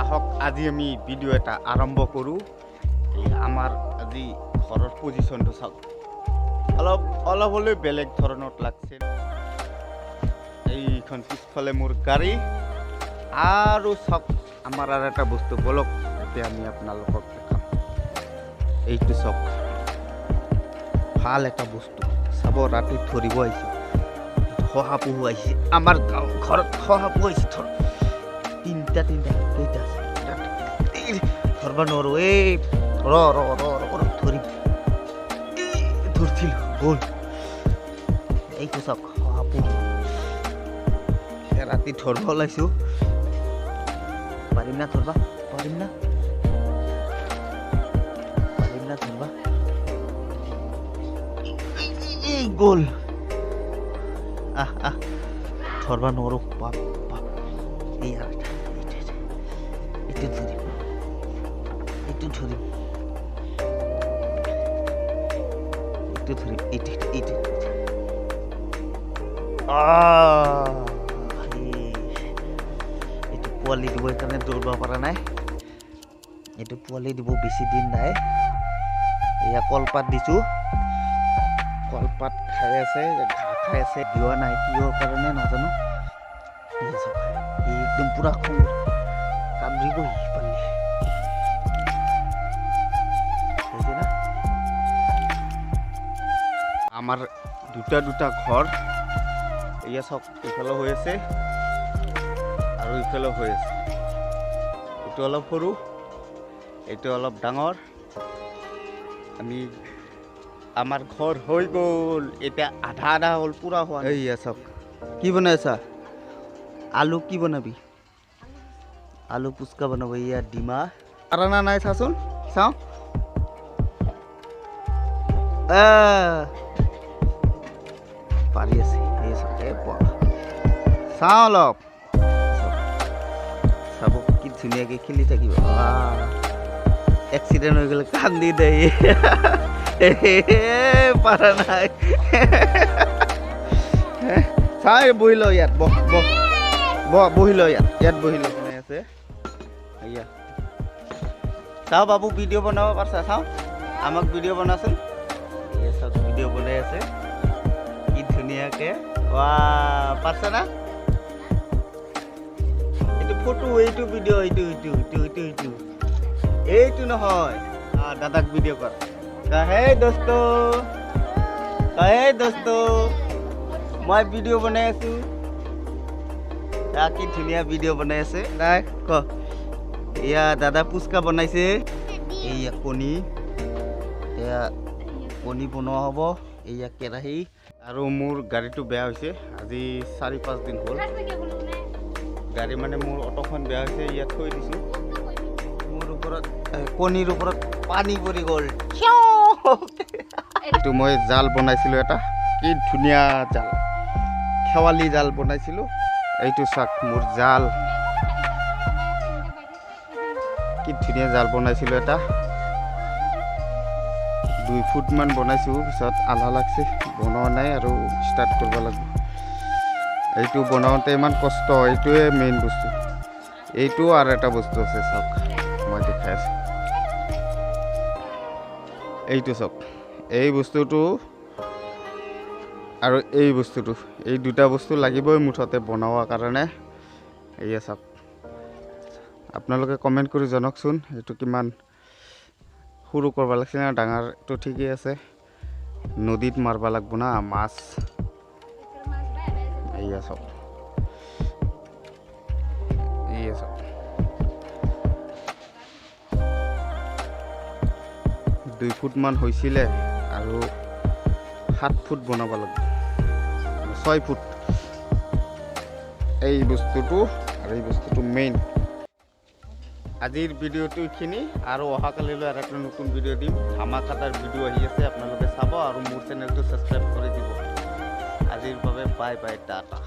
আহক আজি আমি ভিডিও এটা আৰম্ভ কৰোঁ। এই আমাৰ আজি ঘৰৰ পজিশ্যনটো চাওক, অলপ হ'লেও বেলেগ ধৰণত লাগছে। এইখন পিছফালে মোৰ গাড়ী আৰু চাওক আমাৰ আৰু এটা বস্তু বলক এতিয়া আমি আপোনালোকক দেখাম। এইটো চাওক ভাল এটা বস্তু চাব, ৰাতি ধৰিব আহিছোঁ। শহাপহু আহিছে আমাৰ গাঁও ঘৰত, শহাপহু আহিছে তিনিটা কেইটা ধৰব নোৱাৰো। এই ধৰিম ধৰিছিল গ'ল। এইটো চাওক শহাপহু ৰাতি ধৰব ওলাইছোঁ। পাৰিম না ধৰবা? পাৰিম না ধৰবা? এই গ'ল। ধৰবা নোৱাৰো। বাপ এই এইটো ধৰিম। এইটো পোৱালি দিব, সেইকাৰণে দৌৰিব পৰা নাই। এইটো পোৱালি দিব বেছি দিন নাই। এয়া কলপাত দিছোঁ, কলপাত খাই আছে, ঘাঁহ খাই আছে। দিওৱা নাই কিহৰ কাৰণে নাজানো। একদম পুৰা কামুৰিব পানী। আমাৰ দুটা ঘৰ, এয়া চাওক ইফালে হৈ আছে আৰু ইফালে হৈ আছে। এইটো অলপ সৰু, এইটো অলপ ডাঙৰ। আমাৰ ঘৰ হৈ গ'ল, এতিয়া আধা হ'ল, পুৰা হোৱা নাই। এইয়া চাওক কি বনাই আছা? আলু কি বনাবি? আলু পুচকা বনাব। এয়া ডিমা পাৰা নাই চাচোন, চাওঁ। পাৰি আছে চাওঁ অলপ চাব, কি ধুনীয়াকে খেলি থাকিব। এক্সিডেণ্ট হৈ গ'লে কান্দি দে। পাৰা নাই। চাই বহি ল ইয়াত, বহি ল ইয়াত বহি ল। শুনাই আছে এয়া চাওঁ। বাবু ভিডিঅ' বনাব পাৰিছা? চাওঁ আমাক ভিডিঅ' বনাচোন। এয়া চাওক ভিডিঅ' বনাই আছে কি ধুনীয়াকে। পাৰিছা না? এইটো ফটো, এইটো ভিডিঅ', এইটো নহয়। দাদাক ভিডিঅ' কৰ। হে দোস্ত মই ভিডিঅ' বনাই আছো। কি ধুনীয়া ভিডিঅ' বনাই আছে। নাই ক এয়া দাদা পুচকা বনাইছে। এইয়া কণী বনোৱা হ'ব। এইয়া কেৰাহী। আৰু মোৰ গাড়ীটো বেয়া হৈছে আজি 4-5 দিন হ'ল। গাড়ী মানে মোৰ অটোখন বেয়া হৈছে, ইয়াত থৈ দিছোঁ। মোৰ ওপৰত কণীৰ ওপৰত পানী পৰি গ'ল। এইটো মই জাল বনাইছিলোঁ এটা, কি ধুনীয়া জাল, খেৱালি জাল বনাইছিলোঁ। এইটো চাওক মোৰ জাল, কি ধুনীয়া জাল বনাইছিলোঁ এটা। 2 ফুটমান বনাইছোঁ, পিছত আধা লাগছে, বনোৱা নাই আৰু ষ্টাৰ্ট কৰিব লাগিব। এইটো বনাওঁতে ইমান কষ্ট, এইটোৱে মেইন বস্তু। এইটো আৰু এটা বস্তু আছে চাওক, মই দেখাই আছোঁ। এইটো চাওক, এই বস্তুটো আৰু এই বস্তুটো, এই দুটা বস্তু লাগিবই মুঠতে বনোৱাৰ কাৰণে। এইয়া চাওক, আপোনালোকে কমেণ্ট কৰি জনাওকচোন এইটো কিমান সৰু কৰিব লাগিছে না ডাঙৰটো? ঠিকেই আছে, নদীত মাৰিব লাগিব না মাছ। এইয়া চাওক, 2 ফুটমান হৈছিলে আৰু 7 ফুট বনাব লাগিব, 6 ফুট। এই বস্তুটো আৰু এই বস্তুটো মেইন। আজিৰ ভিডিঅ'টো এইখিনি, আৰু অহাকালিলৈ আৰু এটা নতুন ভিডিঅ' দিম। ধামাকাদাৰ ভিডিঅ' আহি আছে, আপোনালোকে চাব আৰু মোৰ চেনেলটো ছাবস্ক্ৰাইব কৰি দিব। আজিৰ বাবে বাই টাটা।